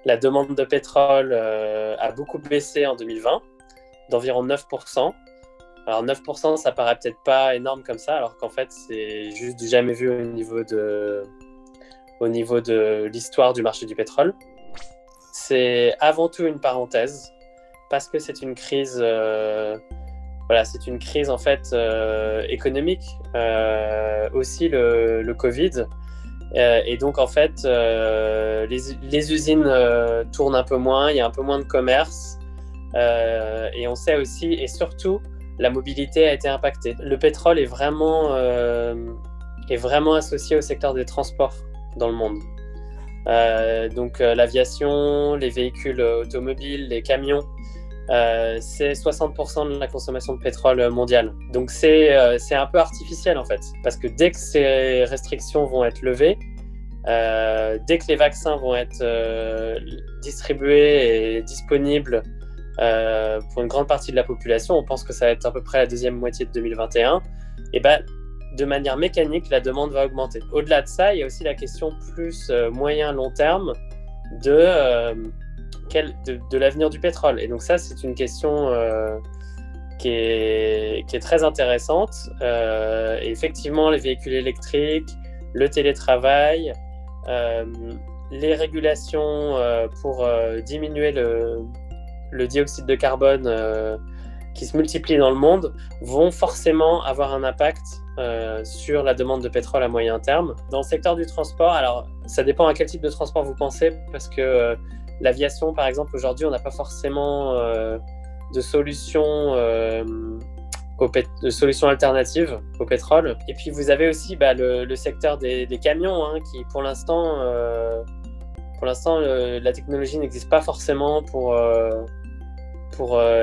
la demande de pétrole a beaucoup baissé en 2020, d'environ 9%. Alors 9%, ça paraît peut-être pas énorme comme ça, alors qu'en fait, c'est juste du jamais vu au niveau de l'histoire du marché du pétrole. C'est avant tout une parenthèse, parce que c'est une crise, c'est une crise en fait économique, aussi le Covid. Et donc en fait, les usines tournent un peu moins, il y a un peu moins de commerce, et on sait aussi, et surtout, la mobilité a été impactée. Le pétrole est vraiment associé au secteur des transports dans le monde. Donc l'aviation, les véhicules automobiles, les camions, c'est 60% de la consommation de pétrole mondiale. Donc c'est un peu artificiel en fait, parce que dès que ces restrictions vont être levées, dès que les vaccins vont être distribués et disponibles pour une grande partie de la population, on pense que ça va être à peu près la deuxième moitié de 2021, et de manière mécanique, la demande va augmenter. Au-delà de ça, il y a aussi la question plus moyen-long terme de l'avenir du pétrole. Et donc ça, c'est une question qui est très intéressante. Et effectivement, les véhicules électriques, le télétravail, les régulations pour diminuer le dioxyde de carbone qui se multiplient dans le monde vont forcément avoir un impact sur la demande de pétrole à moyen terme. Dans le secteur du transport, alors ça dépend à quel type de transport vous pensez, parce que l'aviation, par exemple, aujourd'hui, on n'a pas forcément de solutions alternatives au pétrole. Et puis vous avez aussi le secteur des camions, hein, qui pour l'instant, la technologie n'existe pas forcément pour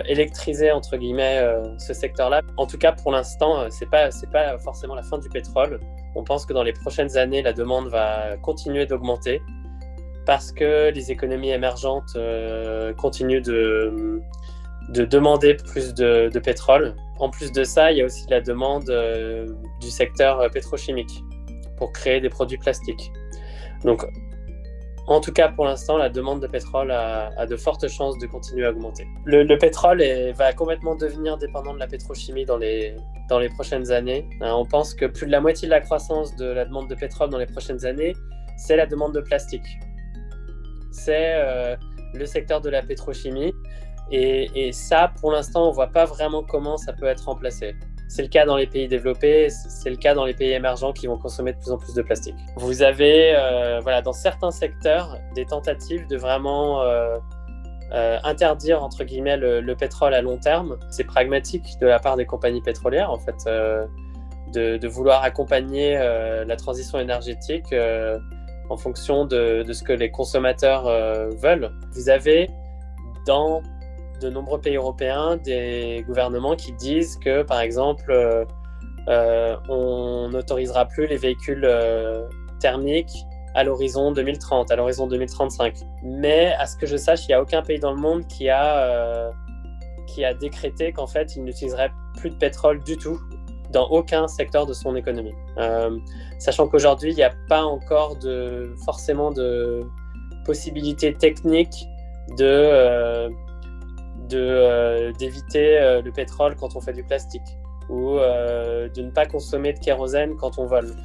électriser entre guillemets ce secteur-là. En tout cas, pour l'instant, c'est pas forcément la fin du pétrole. On pense que dans les prochaines années, la demande va continuer d'augmenter parce que les économies émergentes continuent de demander plus de pétrole. En plus de ça, il y a aussi la demande du secteur pétrochimique pour créer des produits plastiques. Donc, en tout cas, pour l'instant, la demande de pétrole a de fortes chances de continuer à augmenter. Le pétrole va complètement devenir dépendant de la pétrochimie dans les prochaines années. On pense que plus de la moitié de la croissance de la demande de pétrole dans les prochaines années, c'est la demande de plastique. C'est le secteur de la pétrochimie. Et ça, pour l'instant, on ne voit pas vraiment comment ça peut être remplacé. C'est le cas dans les pays développés, c'est le cas dans les pays émergents qui vont consommer de plus en plus de plastique. Vous avez, dans certains secteurs, des tentatives de vraiment interdire, entre guillemets, le pétrole à long terme. C'est pragmatique de la part des compagnies pétrolières, en fait, de vouloir accompagner la transition énergétique en fonction de ce que les consommateurs veulent. Vous avez, dans de nombreux pays européens, des gouvernements qui disent que, par exemple, on n'autorisera plus les véhicules thermiques à l'horizon 2030, à l'horizon 2035. Mais à ce que je sache, il n'y a aucun pays dans le monde qui a décrété qu'en fait, il n'utiliserait plus de pétrole du tout dans aucun secteur de son économie. Sachant qu'aujourd'hui, il n'y a pas encore forcément de possibilité technique d'éviter le pétrole quand on fait du plastique ou de ne pas consommer de kérosène quand on vole.